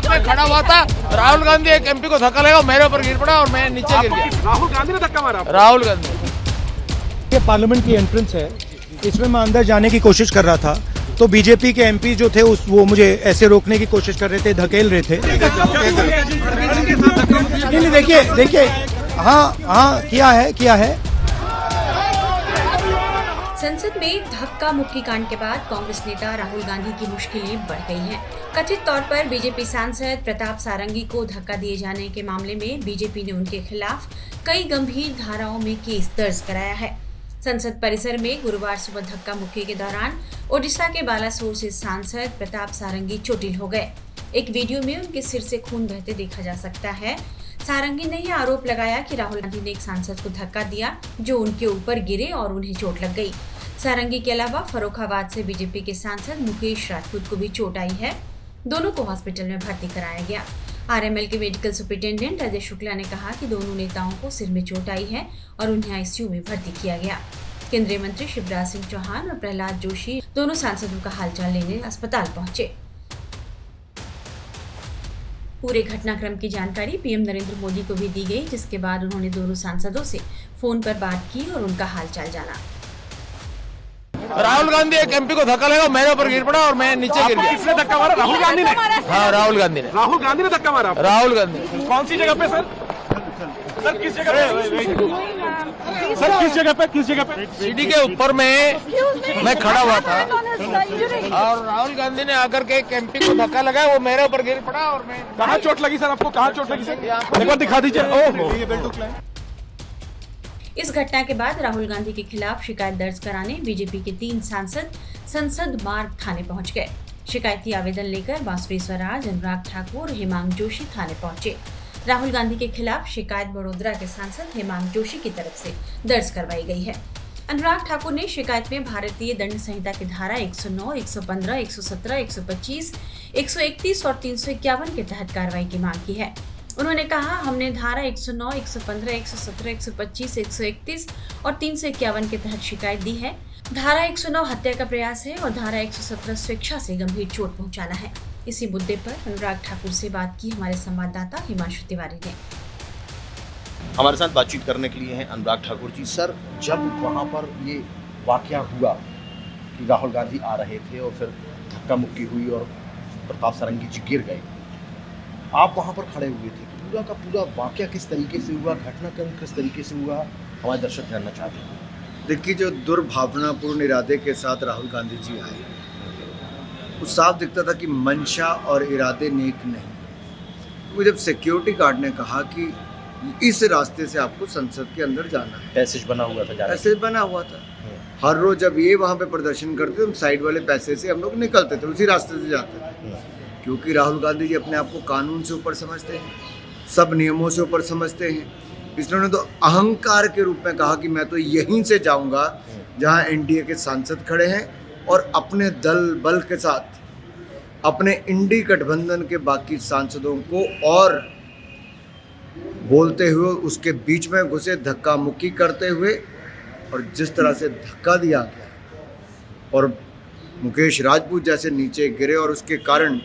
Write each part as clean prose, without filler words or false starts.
यहाँ पे खड़ा हुआ था, राहुल गांधी एक एमपी को धक्का लगा, मेरे ऊपर गिर पड़ा और मैं नीचे गिर गया। राहुल गांधी ने धक्का मारा? राहुल गांधी। ये पार्लियामेंट की एंट्रेंस है, इसमें मैं अंदर जाने की कोशिश कर रहा था तो बीजेपी के एमपी जो थे वो मुझे ऐसे रोकने की कोशिश कर रहे थे, धकेल रहे थे। नहीं देखिए हाँ किया है। संसद में धक्का मुक्की कांड के बाद कांग्रेस नेता राहुल गांधी की मुश्किलें बढ़ गई हैं। कथित तौर पर बीजेपी सांसद प्रताप सारंगी को धक्का दिए जाने के मामले में बीजेपी ने उनके खिलाफ कई गंभीर धाराओं में केस दर्ज कराया है। संसद परिसर में गुरुवार सुबह धक्का मुक्की के दौरान ओडिशा के बालासोर से सांसद प्रताप सारंगी चोटिल हो गए। एक वीडियो में उनके सिर से खून बहते देखा जा सकता है। सारंगी ने यह आरोप लगाया कि राहुल गांधी ने एक सांसद को धक्का दिया जो उनके ऊपर गिरे और उन्हें चोट लग गई। सारंगी के अलावा फर्रुखाबाद से बीजेपी के सांसद मुकेश राजपूत को भी चोट आई है। दोनों को हॉस्पिटल में भर्ती कराया गया। आरएमएल के मेडिकल सुपरिटेंडेंट अजय शुक्ला ने कहा कि दोनों नेताओं को सिर में चोट आई है और उन्हें आईसीयू में भर्ती किया गया। केंद्रीय मंत्री शिवराज सिंह चौहान और प्रहलाद जोशी दोनों सांसदों का हालचाल लेने अस्पताल पहुंचे। पूरे घटनाक्रम की जानकारी पीएम नरेंद्र मोदी को भी दी गई, जिसके बाद उन्होंने दोनों सांसदों से फोन पर बात की और उनका हालचाल जाना। राहुल गांधी एक एमपी को धक्का लगा, मेरे ऊपर गिर पड़ा और मैं नीचे गिर गया। किसने धक्का मारा? राहुल गांधी ने? हाँ, राहुल गांधी ने। राहुल गांधी ने धक्का मारा? राहुल गांधी। कौन सी जगह पे सर? सर किस जगह पे? सर किस जगह पे? सीढ़ी के ऊपर में मैं खड़ा हुआ था और राहुल गांधी ने आकर के एक एमपी को धक्का लगाया, वो मेरे ऊपर गिर पड़ा और मैं। कहाँ चोट लगी सर आपको? कहाँ चोट लगी सर? एक बार दिखा दीजिए। ओहो। इस घटना के बाद राहुल गांधी के खिलाफ शिकायत दर्ज कराने बीजेपी के 3 सांसद संसद मार्ग थाने पहुंच गए। शिकायती आवेदन लेकर बांसुरी स्वराज, अनुराग ठाकुर और हेमांग जोशी थाने पहुंचे। राहुल गांधी के खिलाफ शिकायत बड़ोदरा के सांसद हेमांग जोशी की तरफ से दर्ज करवाई गई है। अनुराग ठाकुर ने शिकायत में भारतीय दंड संहिता की धारा 109, 115, 117, 125, 131 और 351 के तहत कार्रवाई की मांग की है। उन्होंने कहा, हमने धारा 109, 115, 117, 125, 131 और 351 के तहत शिकायत दी है। धारा 109 हत्या का प्रयास है और धारा 117 स्वेच्छा से गंभीर चोट पहुंचाना है। इसी मुद्दे पर अनुराग ठाकुर से बात की हमारे संवाददाता हिमांशु तिवारी ने। हमारे साथ बातचीत करने के लिए हैं अनुराग ठाकुर जी। सर, जब वहाँ पर ये वाकया हुआ कि राहुल गांधी आ रहे थे और फिर धक्का मुक्की हुई और प्रताप सारंगी जी गिर गए, आप वहाँ पर खड़े हुए थे, पूरा का पूरा वाकया किस तरीके से हुआ, घटनाक्रम किस तरीके से हुआ, हमारे दर्शक जानना चाहते हैं। देखिए, जो दुर्भावनापूर्ण इरादे के साथ राहुल गांधी जी आए, वो साफ दिखता था कि मंशा और इरादे नेक नहीं। वो जब सिक्योरिटी गार्ड ने कहा कि इस रास्ते से आपको संसद के अंदर जाना है, पैसेज बना हुआ था, पैसेज बना हुआ था। हर रोज जब ये वहाँ पे प्रदर्शन करते थे, साइड वाले पैसे से हम लोग निकलते थे, उसी रास्ते से जाते थे, क्योंकि राहुल गांधी जी अपने आप को कानून से ऊपर समझते हैं, सब नियमों से ऊपर समझते हैं। इसलिए तो अहंकार के रूप में कहा कि मैं तो यहीं से जाऊंगा जहां एनडीए के सांसद खड़े हैं और अपने दल बल के साथ अपने इंडी गठबंधन के बाकी सांसदों को और बोलते हुए उसके बीच में घुसे, धक्का मुक्की करते हुए, और जिस तरह से धक्का दिया गया और मुकेश राजपूत जैसे नीचे गिरे और उसके कारण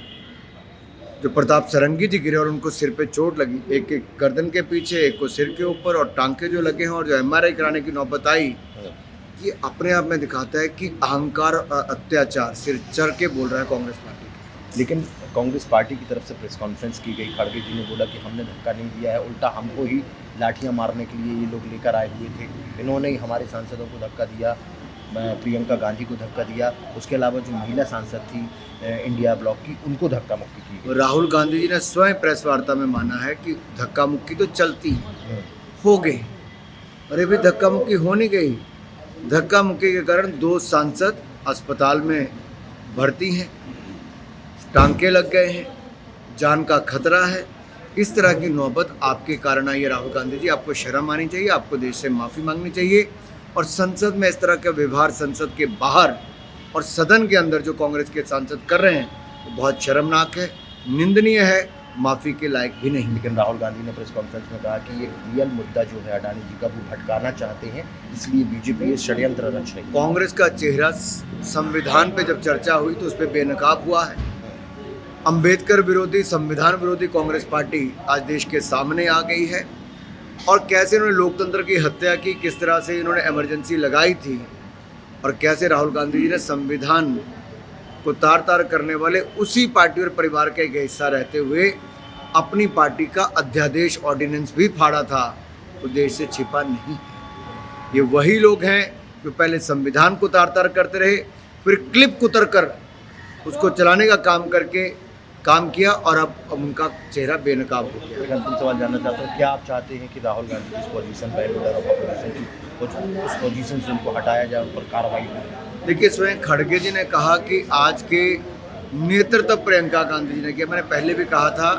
जो प्रताप सारंगी जी गिरे और उनको सिर पे चोट लगी, एक एक गर्दन के पीछे, एक को सिर के ऊपर, और टांके जो लगे हैं और जो एमआरआई कराने की नौबत आई, ये अपने आप में दिखाता है कि अहंकार और अत्याचार सिर चढ़ के बोल रहा है कांग्रेस पार्टी का। लेकिन कांग्रेस पार्टी की तरफ से प्रेस कॉन्फ्रेंस की गई, खड़गे जी ने बोला कि हमने धक्का नहीं दिया है, उल्टा हमको ही लाठियाँ मारने के लिए ये लोग लेकर आए हुए थे, इन्होंने ही हमारे सांसदों को धक्का दिया, प्रियंका गांधी को धक्का दिया, उसके अलावा जो महिला सांसद थी इंडिया ब्लॉक की, उनको धक्का मुक्की की। राहुल गांधी जी ने स्वयं प्रेस वार्ता में माना है कि धक्का मुक्की तो चलती हो गई, अरे भी धक्का मुक्की हो नहीं गई। धक्का मुक्की के कारण 2 सांसद अस्पताल में भर्ती हैं, टांके लग गए हैं, जान का खतरा है। इस तरह की नौबत आपके कारण आई है राहुल गांधी जी, आपको शर्म आनी चाहिए, आपको देश से माफ़ी मांगनी चाहिए। और संसद में इस तरह का व्यवहार संसद के बाहर और सदन के अंदर जो कांग्रेस के सांसद कर रहे हैं, वो बहुत शर्मनाक है, निंदनीय है, माफ़ी के लायक भी नहीं। लेकिन राहुल गांधी ने प्रेस कॉन्फ्रेंस में कहा कि ये रियल मुद्दा जो है अडानी जी का, वो भटकाना चाहते हैं, इसलिए बीजेपी ये षड्यंत्र रच रही है। कांग्रेस का चेहरा संविधान पे जब चर्चा हुई तो उस पर बेनकाब हुआ है। अंबेडकर विरोधी, संविधान विरोधी कांग्रेस पार्टी आज देश के सामने आ गई है और कैसे इन्होंने लोकतंत्र की हत्या की, किस तरह से इन्होंने इमरजेंसी लगाई थी और कैसे राहुल गांधी जी ने संविधान को तार तार करने वाले उसी पार्टी और परिवार का एक हिस्सा रहते हुए अपनी पार्टी का अध्यादेश ऑर्डिनेंस भी फाड़ा था, तो देश से छिपा नहीं है। ये वही लोग हैं जो पहले संविधान को तार तार करते रहे, फिर क्लिप कुतर कर उसको चलाने का काम किया और अब उनका चेहरा बेनकाब हो गया। एक अंतिम सवाल जानना चाहता हूँ, क्या आप चाहते हैं कि राहुल गांधी की इस पोजीशन पर लीडर ऑफ अपोजिशन की उस पोजीशन से उनको हटाया जाए, उन पर कार्रवाई हो? देखिए, स्वयं खड़गे जी ने कहा कि आज के नेतृत्व प्रियंका गांधी जी ने किया। मैंने पहले भी कहा था,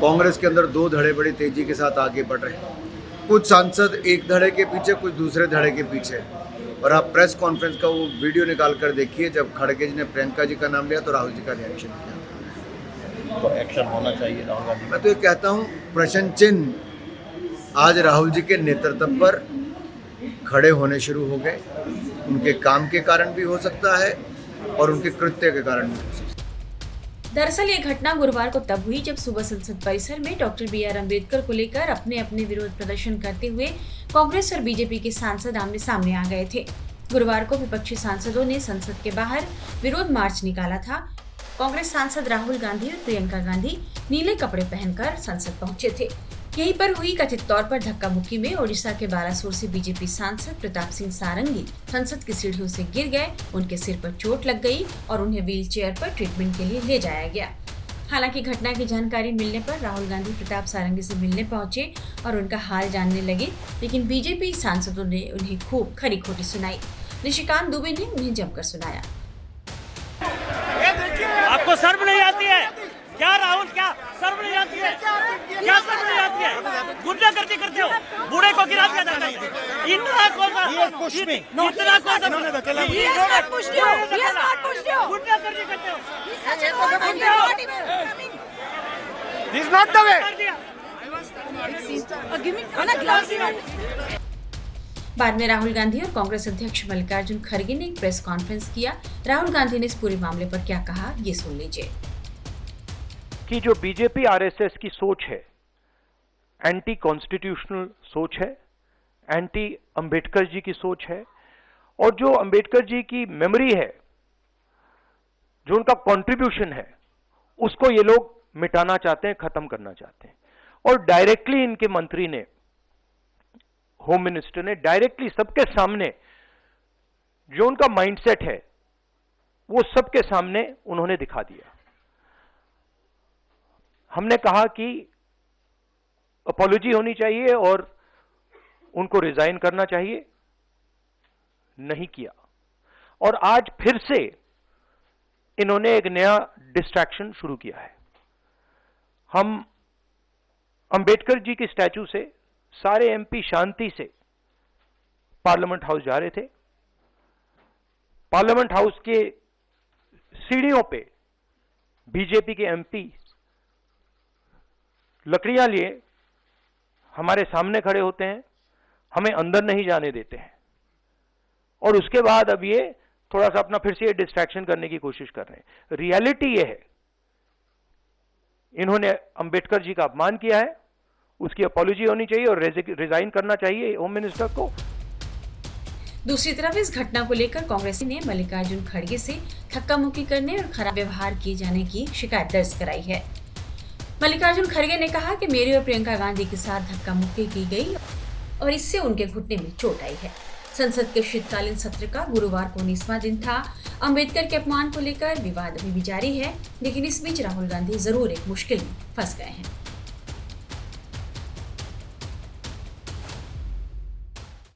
कांग्रेस के अंदर दो धड़े बड़ी तेजी के साथ आगे बढ़ रहे हैं। कुछ सांसद एक धड़े के पीछे, कुछ दूसरे धड़े के पीछे। और आप प्रेस कॉन्फ्रेंस का वो वीडियो निकाल कर देखिए, जब खड़गे जी ने प्रियंका जी का नाम लिया तो राहुल जी का रिएक्शन किया। तो एक्शन होना चाहिए राहुल गांधी। मैं तो ये कहता हूँ, प्रश्न चिन्ह आज राहुल जी के नेतृत्व पर खड़े होने शुरू हो गए। उनके काम के कारण भी हो सकता है और उनके कृत्य के कारण भी हो सकता है। दरअसल ये घटना गुरुवार को तब हुई जब सुबह संसद परिसर में डॉक्टर BR अम्बेडकर को लेकर अपने अपने विरोध प्रदर्शन करते हुए कांग्रेस और बीजेपी के सांसद आमने सामने आ गए थे। गुरुवार को विपक्षी सांसदों ने संसद के बाहर विरोध मार्च निकाला था। कांग्रेस सांसद राहुल गांधी और प्रियंका गांधी नीले कपड़े पहनकर संसद पहुंचे थे। यहीं पर हुई कथित तौर पर धक्का मुक्की में ओडिशा के बालासोर से बीजेपी सांसद प्रताप सिंह सारंगी संसद की सीढ़ियों से गिर गए। उनके सिर पर चोट लग गई और उन्हें व्हील चेयर पर ट्रीटमेंट के लिए ले जाया गया। हालांकि घटना की जानकारी मिलने पर राहुल गांधी प्रताप सारंगी से मिलने पहुंचे और उनका हाल जानने लगे, लेकिन बीजेपी सांसदों ने उन्हें खूब खरी खोटी सुनाई। निशिकांत दुबे ने उन्हें जमकर सुनाया। आपको शर्म नहीं आती है क्या राहुल? क्या शर्म नहीं आती है? क्या शर्म नहीं आती है? गुंडागर्दी करते हो, बूढ़े को गिरा दिया जाता है। इतना कौन सा गुंडागर्दी करते हो? This is not the way. बाद में राहुल गांधी और कांग्रेस अध्यक्ष मल्लिकार्जुन खड़गे ने एक प्रेस कॉन्फ्रेंस किया। राहुल गांधी ने इस पूरे मामले पर क्या कहा, ये सुन लीजिए। कि जो बीजेपी आरएसएस की सोच है, एंटी कॉन्स्टिट्यूशनल सोच है, एंटी अंबेडकर जी की सोच है, और जो अंबेडकर जी की मेमोरी है, जो उनका कंट्रीब्यूशन है, उसको ये लोग मिटाना चाहते हैं, खत्म करना चाहते हैं। और डायरेक्टली इनके मंत्री ने, होम मिनिस्टर ने डायरेक्टली सबके सामने जो उनका माइंडसेट है वो सबके सामने उन्होंने दिखा दिया। हमने कहा कि अपॉलॉजी होनी चाहिए और उनको रिजाइन करना चाहिए, नहीं किया। और आज फिर से इन्होंने एक नया डिस्ट्रैक्शन शुरू किया है। हम अंबेडकर जी की स्टैचू से सारे एमपी शांति से पार्लियामेंट हाउस जा रहे थे। पार्लियामेंट हाउस के सीढ़ियों पे बीजेपी के एमपी लकड़ियां लिए हमारे सामने खड़े होते हैं, हमें अंदर नहीं जाने देते हैं। और उसके बाद अब ये थोड़ा सा अपना फिर से डिस्ट्रैक्शन करने की कोशिश कर रहे हैं। रियलिटी ये है, इन्होंने अंबेडकर जी का अपमान किया है, उसकी अपॉलॉजी होनी चाहिए और रिजाइन करना चाहिए होम मिनिस्टर को। दूसरी तरफ इस घटना को लेकर कांग्रेस ने मल्लिकार्जुन खड़गे से धक्का मुक्की करने और खराब व्यवहार किए जाने की शिकायत दर्ज कराई है। मल्लिकार्जुन खड़गे ने कहा कि मेरी और प्रियंका गांधी के साथ धक्का मुक्की की गई और इससे उनके घुटने में चोट आई है। संसद के शीतकालीन सत्र का गुरुवार को 19वां दिन था। अंबेडकर के अपमान को लेकर विवाद अभी भी जारी है, लेकिन इस बीच राहुल गांधी जरूर एक मुश्किल में फंस गए हैं।